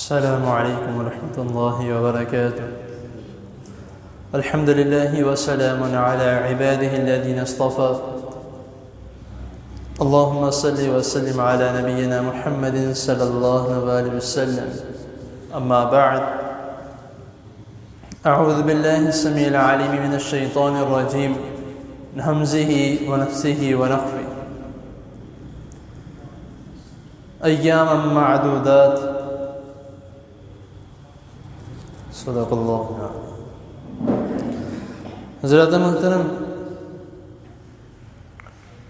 السلام عليكم ورحمة الله وبركاته. الحمد لله وسلام على عباده الذين اصطفى. اللهم صل وسلم على نبينا محمد صلى الله عليه وسلم. أما بعد، أعوذ بالله السميع العليم من الشيطان الرجيم من همزه ونفسه ونفخه. أياما معدودات. صدق اللہ. حضرات محترم،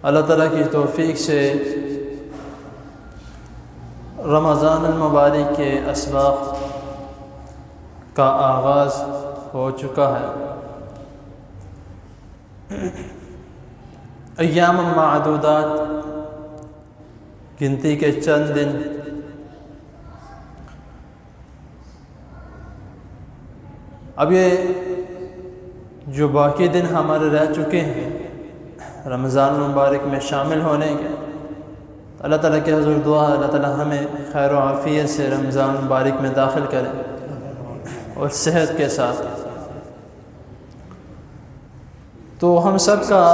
اللہ تعالیٰ کی توفیق سے رمضان المبارک کے اسباق کا آغاز ہو چکا ہے. ایام معدودات، گنتی کے چند دن. اب یہ جو باقی دن ہمارے رہ چکے ہیں رمضان المبارک میں شامل ہونے کے، اللہ تعالیٰ کے حضور دعا ہے اللہ تعالیٰ ہمیں خیر و عافیت سے رمضان المبارک میں داخل کرے اور صحت کے ساتھ. تو ہم سب کا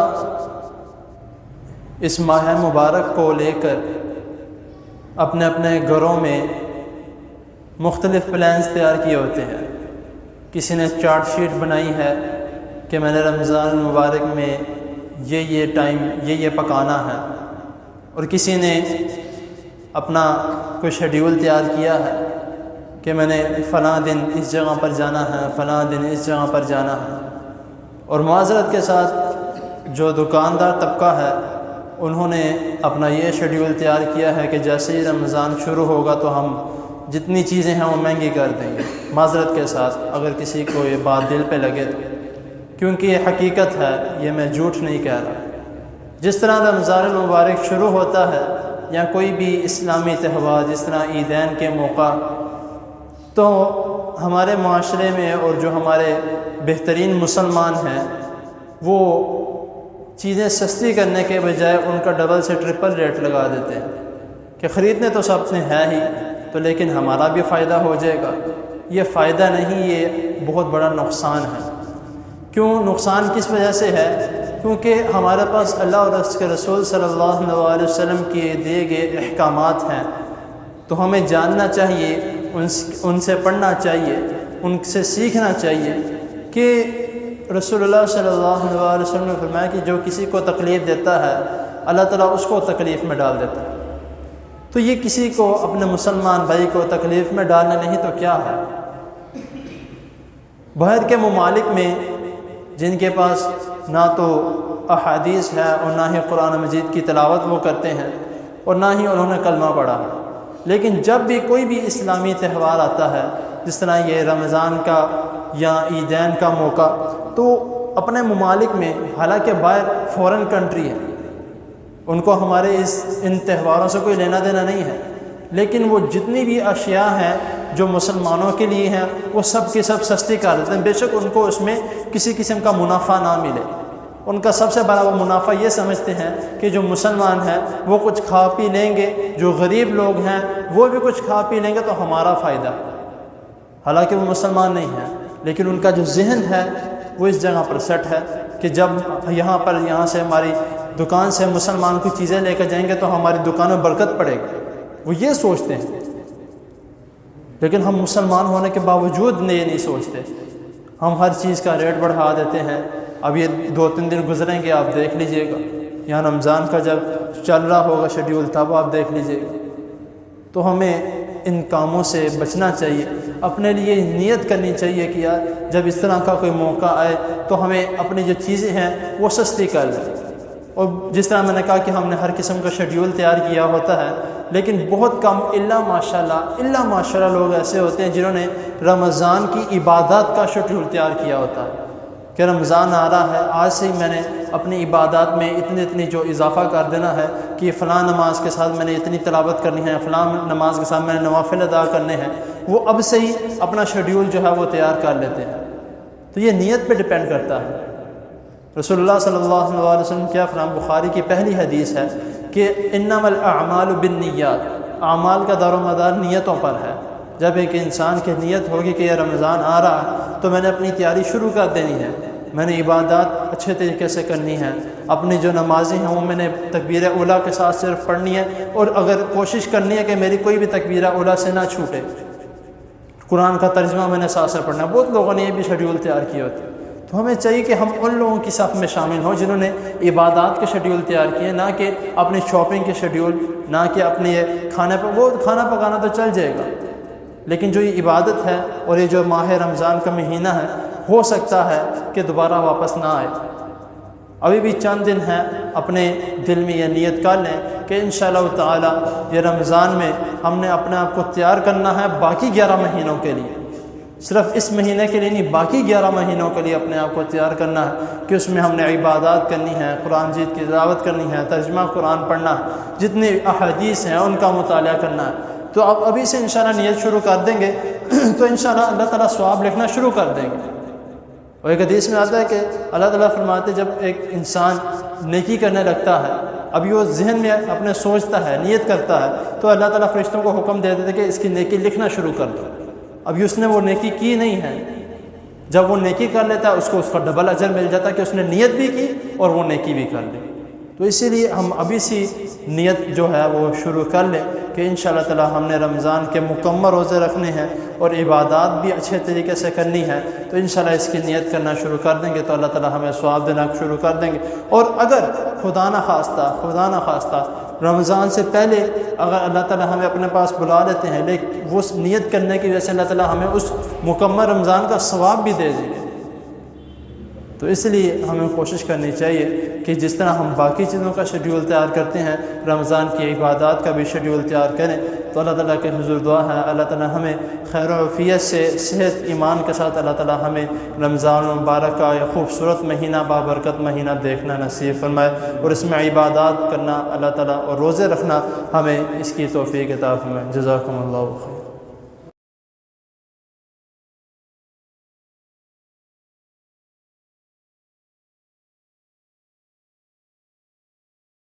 اس ماہ مبارک کو لے کر اپنے اپنے گھروں میں مختلف پلانز تیار کیے ہوتے ہیں. کسی نے چارٹ شیٹ بنائی ہے کہ میں نے رمضان المبارک میں یہ ٹائم یہ پکانا ہے، اور کسی نے اپنا کوئی شیڈیول تیار کیا ہے کہ میں نے فلاں دن اس جگہ پر جانا ہے، فلاں دن اس جگہ پر جانا ہے. اور معذرت کے ساتھ جو دکاندار طبقہ ہے انہوں نے اپنا یہ شیڈیول تیار کیا ہے کہ جیسے ہی رمضان شروع ہوگا تو ہم جتنی چیزیں ہیں وہ مہنگی کر دیں گے. معذرت کے ساتھ اگر کسی کو یہ بات دل پہ لگے تو، کیونکہ یہ حقیقت ہے، یہ میں جھوٹ نہیں کہہ رہا. جس طرح رمضان المبارک شروع ہوتا ہے یا کوئی بھی اسلامی تہوار جس طرح عیدین کے موقع، تو ہمارے معاشرے میں اور جو ہمارے بہترین مسلمان ہیں وہ چیزیں سستی کرنے کے بجائے ان کا ڈبل سے ٹرپل ریٹ لگا دیتے ہیں کہ خریدنے تو سب نے ہے ہی تو لیکن ہمارا بھی فائدہ ہو جائے گا. یہ فائدہ نہیں، یہ بہت بڑا نقصان ہے. کیوں نقصان کس وجہ سے ہے؟ کیونکہ ہمارے پاس اللہ اور اس کے رسول صلی اللہ علیہ وسلم کے دیے گئے احکامات ہیں، تو ہمیں جاننا چاہیے، ان سے پڑھنا چاہیے، ان سے سیکھنا چاہیے کہ رسول اللہ صلی اللہ علیہ وسلم نے فرمایا کہ جو کسی کو تکلیف دیتا ہے اللہ تعالیٰ اس کو تکلیف میں ڈال دیتا ہے. تو یہ کسی کو اپنے مسلمان بھائی کو تکلیف میں ڈالنا نہیں تو کیا ہے؟ باہر کے ممالک میں جن کے پاس نہ تو احادیث ہے اور نہ ہی قرآن مجید کی تلاوت وہ کرتے ہیں اور نہ ہی انہوں نے کلمہ پڑھا ہے، لیکن جب بھی کوئی بھی اسلامی تہوار آتا ہے جس طرح یہ رمضان کا یا عیدین کا موقع، تو اپنے ممالک میں، حالانکہ باہر فورن کنٹری ہے، ان کو ہمارے ان تہواروں سے کوئی لینا دینا نہیں ہے، لیکن وہ جتنی بھی اشیاء ہیں جو مسلمانوں کے لیے ہیں وہ سب کی سب سستی کر دیتے ہیں. بے شک ان کو اس میں کسی قسم کا منافع نہ ملے. ان کا سب سے بڑا وہ منافع یہ سمجھتے ہیں کہ جو مسلمان ہیں وہ کچھ کھا پی لیں گے، جو غریب لوگ ہیں وہ بھی کچھ کھا پی لیں گے تو ہمارا فائدہ. حالانکہ وہ مسلمان نہیں ہیں، لیکن ان کا جو ذہن ہے وہ اس جگہ پر سیٹ ہے کہ جب یہاں سے ہماری دکان سے مسلمان کو چیزیں لے کر جائیں گے تو ہماری دکان میں برکت پڑے گی. وہ یہ سوچتے ہیں، لیکن ہم مسلمان ہونے کے باوجود یہ نہیں سوچتے. ہم ہر چیز کا ریٹ بڑھا دیتے ہیں. اب یہ 2-3 دن گزریں گے، آپ دیکھ لیجئے گا، یہاں رمضان کا جب چل رہا ہوگا شیڈیول تب آپ دیکھ لیجئے گا. تو ہمیں ان کاموں سے بچنا چاہیے. اپنے لیے نیت کرنی چاہیے کہ یار جب اس طرح کا کوئی موقع آئے تو ہمیں اپنی جو چیزیں ہیں وہ سستی کر لیں. اور جس طرح میں نے کہا کہ ہم نے ہر قسم کا شیڈیول تیار کیا ہوتا ہے، لیکن بہت کم الا ماشاءاللہ لوگ ایسے ہوتے ہیں جنہوں نے رمضان کی عبادات کا شیڈیول تیار کیا ہوتا ہے کہ رمضان آ رہا ہے، آج سے ہی میں نے اپنی عبادات میں اتنی جو اضافہ کر دینا ہے کہ فلاں نماز کے ساتھ میں نے اتنی تلاوت کرنی ہے، فلاں نماز کے ساتھ میں نے نوافل ادا کرنے ہیں. وہ اب سے ہی اپنا شیڈیول جو ہے وہ تیار کر لیتے ہیں. تو یہ نیت پہ ڈپینڈ کرتا ہے. رسول اللہ صلی اللہ علیہ وسلم کیا فرمان، بخاری کی پہلی حدیث ہے کہ انما الاعمال بالنیات، اعمال کا دار و مدار نیتوں پر ہے. جب ایک انسان کی نیت ہوگی کہ یہ رمضان آ رہا ہے تو میں نے اپنی تیاری شروع کر دینی ہے، میں نے عبادات اچھے طریقے سے کرنی ہے، اپنی جو نمازیں ہیں وہ میں نے تکبیر اولیٰ کے ساتھ صرف پڑھنی ہے، اور اگر کوشش کرنی ہے کہ میری کوئی بھی تکبیر اولیٰ سے نہ چھوٹے، قرآن کا ترجمہ میں نے ساتھ سے پڑھنا ہے۔ بہت لوگوں نے یہ بھی شیڈیول تیار کیے ہوتے ہیں، تو ہمیں چاہیے کہ ہم ان لوگوں کی صف میں شامل ہوں جنہوں نے عبادات کے شیڈیول تیار کیے، نہ کہ اپنی شاپنگ کے شیڈیول، نہ کہ اپنے یہ کھانا پکانا تو چل جائے گا، لیکن جو یہ عبادت ہے اور یہ جو ماہ رمضان کا مہینہ ہے، ہو سکتا ہے کہ دوبارہ واپس نہ آئے۔ ابھی بھی چند دن ہیں، اپنے دل میں یہ نیت کر لیں کہ انشاءاللہ تعالی یہ رمضان میں ہم نے اپنے آپ کو تیار کرنا ہے باقی 11 مہینوں کے لیے، صرف اس مہینے کے لیے نہیں، باقی 11 مہینوں کے لیے اپنے آپ کو تیار کرنا ہے کہ اس میں ہم نے عبادات کرنی ہے، قرآن مجید کی تلاوت کرنی ہے، ترجمہ قرآن پڑھنا ہے، جتنی احادیث ہیں ان کا مطالعہ کرنا ہے۔ تو آپ ابھی سے انشاءاللہ نیت شروع کر دیں گے تو انشاءاللہ اللہ تعالیٰ ثواب لکھنا شروع کر دیں گے۔ اور ایک حدیث میں آتا ہے کہ اللہ تعالیٰ فرماتے جب ایک انسان نیکی کرنے لگتا ہے، ابھی وہ ذہن میں اپنے سوچتا ہے، نیت کرتا ہے، تو اللہ تعالیٰ فرشتوں کو حکم دے دیتے کہ اس کی نیکی لکھنا شروع کر دو۔ ابھی اس نے وہ نیکی کی نہیں ہے، جب وہ نیکی کر لیتا ہے اس کو اس کا ڈبل اجر مل جاتا ہے کہ اس نے نیت بھی کی اور وہ نیکی بھی کر لی۔ تو اسی لیے ہم ابھی سی نیت جو ہے وہ شروع کر لیں کہ انشاءاللہ تعالی ہم نے رمضان کے مکمل روزے رکھنے ہیں اور عبادات بھی اچھے طریقے سے کرنی ہے، تو انشاءاللہ اس کی نیت کرنا شروع کر دیں گے تو اللہ تعالی ہمیں ثواب دینا شروع کر دیں گے۔ اور اگر خدا نہ خواستہ رمضان سے پہلے اگر اللہ تعالی ہمیں اپنے پاس بلا لیتے ہیں، لیکن وہ نیت کرنے کی وجہ سے اللہ تعالی ہمیں اس مکمل رمضان کا ثواب بھی دے دیں گے، تو اس لیے ہمیں کوشش کرنی چاہیے کہ جس طرح ہم باقی چیزوں کا شیڈیول تیار کرتے ہیں، رمضان کی عبادات کا بھی شیڈیول تیار کریں۔ تو اللہ تعالیٰ کے حضور دعا ہے اللہ تعالیٰ ہمیں خیر و عافیت سے، صحت ایمان کے ساتھ اللہ تعالیٰ ہمیں رمضان المبارک کا یہ خوبصورت مہینہ، بابرکت مہینہ دیکھنا نصیب فرمائے، اور اس میں عبادات کرنا اللہ تعالیٰ اور روزے رکھنا ہمیں اس کی توفیق عطا فرمائے۔ جزاکم اللہ خیر۔